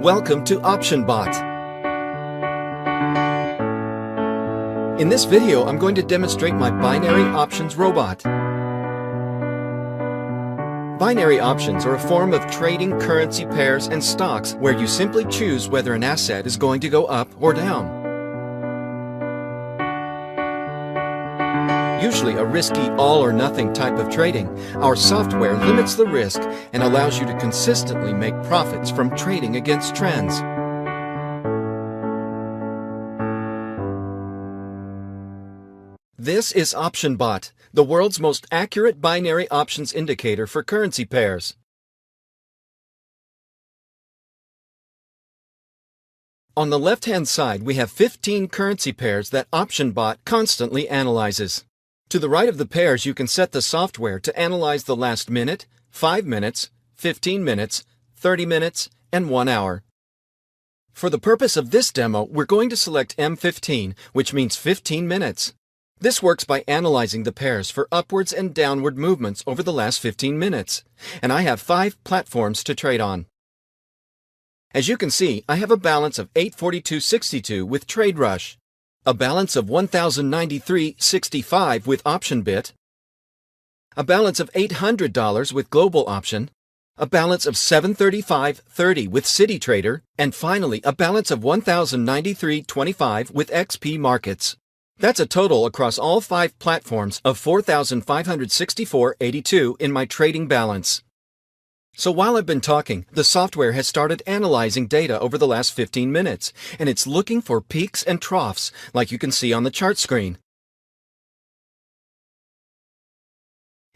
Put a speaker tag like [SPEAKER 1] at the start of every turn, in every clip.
[SPEAKER 1] Welcome to OPTIONBOT. In this video, I'm going to demonstrate my binary options robot. Binary options are a form of trading currency pairs and stocks where you simply choose whether an asset is going to go up or down. Usually a risky all-or-nothing type of trading, our software limits the risk and allows you to consistently make profits from trading against trends. This is OPTIONBOT, the world's most accurate binary options indicator for currency pairs. On the left-hand side, we have 15 currency pairs that OPTIONBOT constantly analyzes. To the right of the pairs, you can set the software to analyze the last minute, 5 minutes, 15 minutes, 30 minutes, and 1 hour. For the purpose of this demo, we're going to select M15, which means 15 minutes. This works by analyzing the pairs for upwards and downward movements over the last 15 minutes. And I have 5 platforms to trade on. As you can see, I have a balance of 842.62 with Trade Rush, a balance of 1,093.65 with OptionBit, a balance of $800 with Global Option, a balance of 735.30 with City Trader, and finally a balance of 1,093.25 with XP Markets. That's a total across all 5 platforms of 4,564.82 in my trading balance. So while I've been talking, the software has started analyzing data over the last 15 minutes, and it's looking for peaks and troughs, like you can see on the chart screen.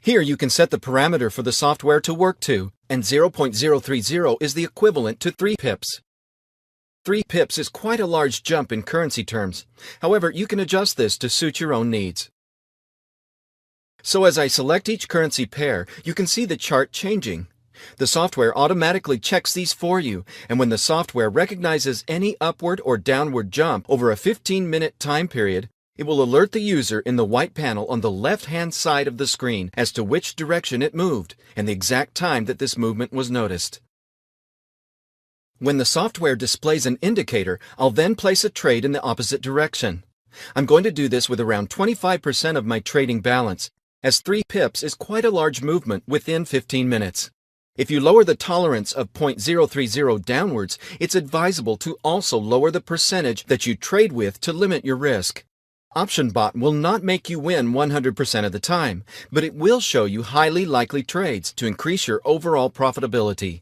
[SPEAKER 1] Here you can set the parameter for the software to work to, and 0.030 is the equivalent to 3 pips. 3 pips is quite a large jump in currency terms. However, you can adjust this to suit your own needs. So as I select each currency pair, you can see the chart changing. The software automatically checks these for you, and when the software recognizes any upward or downward jump over a 15-minute time period, it will alert the user in the white panel on the left-hand side of the screen as to which direction it moved and the exact time that this movement was noticed. When the software displays an indicator, I'll then place a trade in the opposite direction. I'm going to do this with around 25% of my trading balance, as 3 pips is quite a large movement within 15 minutes. If you lower the tolerance of 0.030 downwards, it's advisable to also lower the percentage that you trade with to limit your risk. OPTIONBOT will not make you win 100% of the time, but it will show you highly likely trades to increase your overall profitability.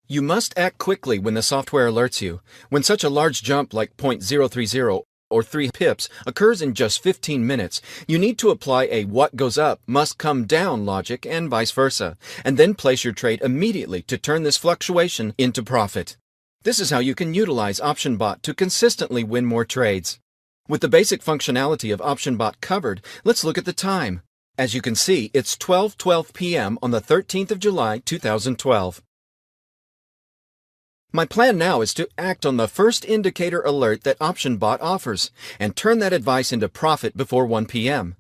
[SPEAKER 1] You must act quickly when the software alerts you. When such a large jump like 0.030 or 3 pips occurs in just 15 minutes, you need to apply a what goes up must come down logic and vice versa, and then place your trade immediately to turn this fluctuation into profit. This is how you can utilize OPTIONBOT to consistently win more trades. With the basic functionality of OPTIONBOT covered, let's look at the time. As you can see, it's 12:12 p.m. on the 13th of July, 2012. My plan now is to act on the first indicator alert that OPTIONBOT offers and turn that advice into profit before 1 p.m.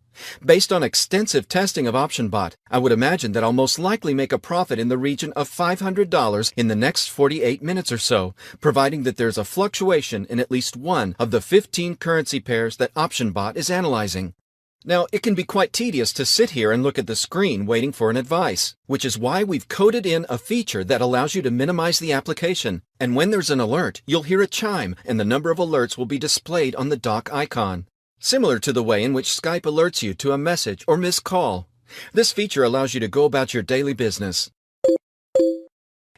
[SPEAKER 1] Based on extensive testing of OPTIONBOT, I would imagine that I'll most likely make a profit in the region of $500 in the next 48 minutes or so, providing that there's a fluctuation in at least one of the 15 currency pairs that OPTIONBOT is analyzing. Now, it can be quite tedious to sit here and look at the screen waiting for an advice, which is why we've coded in a feature that allows you to minimize the application. And when there's an alert, you'll hear a chime and the number of alerts will be displayed on the dock icon, similar to the way in which Skype alerts you to a message or missed call. This feature allows you to go about your daily business.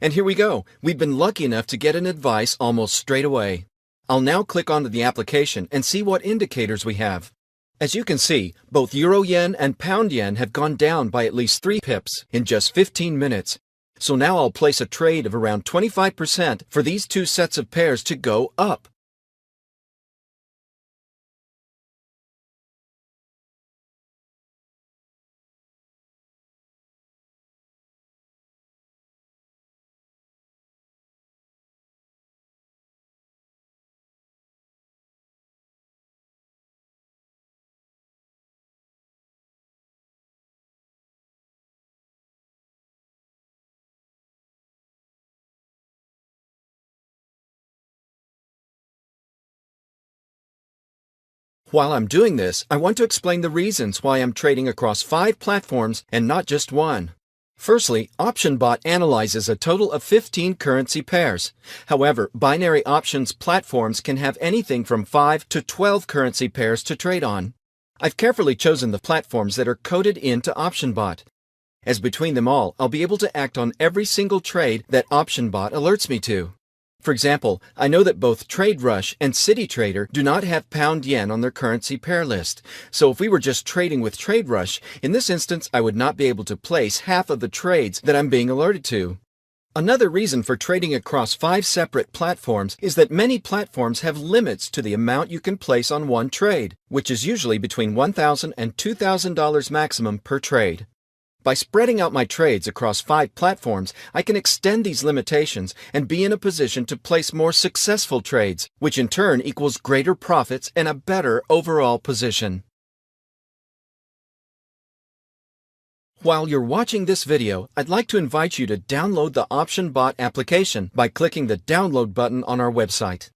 [SPEAKER 1] And here we go. We've been lucky enough to get an advice almost straight away. I'll now click onto the application and see what indicators we have. As you can see, both Euro-Yen and Pound-Yen have gone down by at least 3 pips in just 15 minutes. So now I'll place a trade of around 25% for these 2 sets of pairs to go up. While I'm doing this, I want to explain the reasons why I'm trading across 5 platforms and not just one. Firstly, OPTIONBOT analyzes a total of 15 currency pairs. However, binary options platforms can have anything from 5 to 12 currency pairs to trade on. I've carefully chosen the platforms that are coded into OPTIONBOT, as between them all, I'll be able to act on every single trade that OPTIONBOT alerts me to. For example, I know that both TradeRush and CityTrader do not have pound yen on their currency pair list, so if we were just trading with TradeRush, in this instance I would not be able to place half of the trades that I'm being alerted to. Another reason for trading across 5 separate platforms is that many platforms have limits to the amount you can place on one trade, which is usually between $1,000 and $2,000 maximum per trade. By spreading out my trades across 5 platforms, I can extend these limitations and be in a position to place more successful trades, which in turn equals greater profits and a better overall position. While you're watching this video, I'd like to invite you to download the OPTIONBOT application by clicking the download button on our website.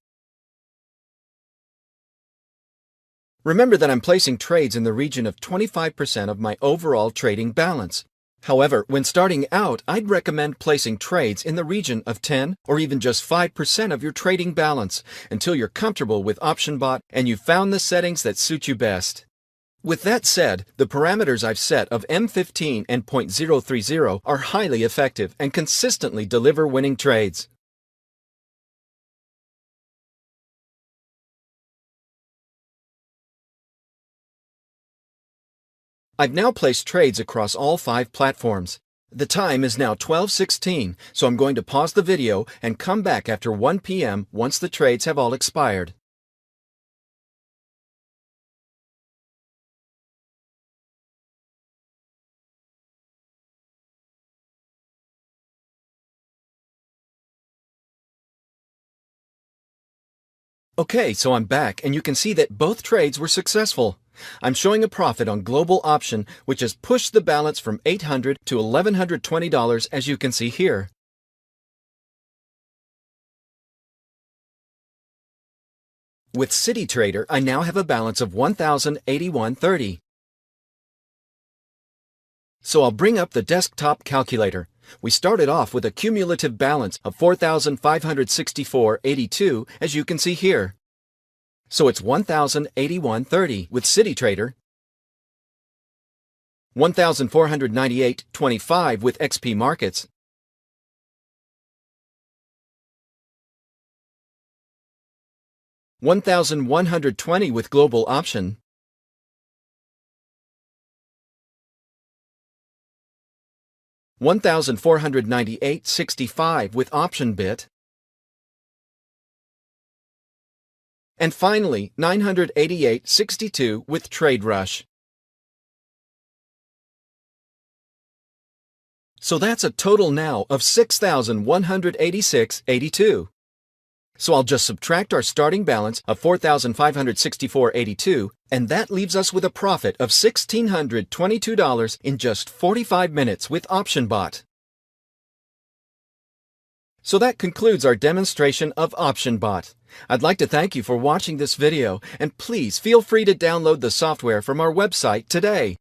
[SPEAKER 1] Remember that I'm placing trades in the region of 25% of my overall trading balance. However, when starting out, I'd recommend placing trades in the region of 10 or even just 5% of your trading balance until you're comfortable with OPTIONBOT and you've found the settings that suit you best. With that said, the parameters I've set of M15 and .030 are highly effective and consistently deliver winning trades. I've now placed trades across all 5 platforms. The time is now 12:16, so I'm going to pause the video and come back after 1 p.m. once the trades have all expired. Okay, so I'm back and you can see that both trades were successful. I'm showing a profit on global option, which has pushed the balance from $800 to $1,120 as you can see here. With CityTrader, I now have a balance of $1,081.30. So I'll bring up the desktop calculator. We started off with a cumulative balance of $4,564.82 as you can see here. So it's $1,081.30 with CityTrader, $1,498.25 with XP Markets, $1,120 with Global Option, $1,498.65 with OptionBit, and finally, $988.62 with TradeRush. So that's a total now of $6,186.82. So I'll just subtract our starting balance of $4,564.82, and that leaves us with a profit of $1,622 in just 45 minutes with OPTIONBOT. So that concludes our demonstration of OPTIONBOT. I'd like to thank you for watching this video, and please feel free to download the software from our website today.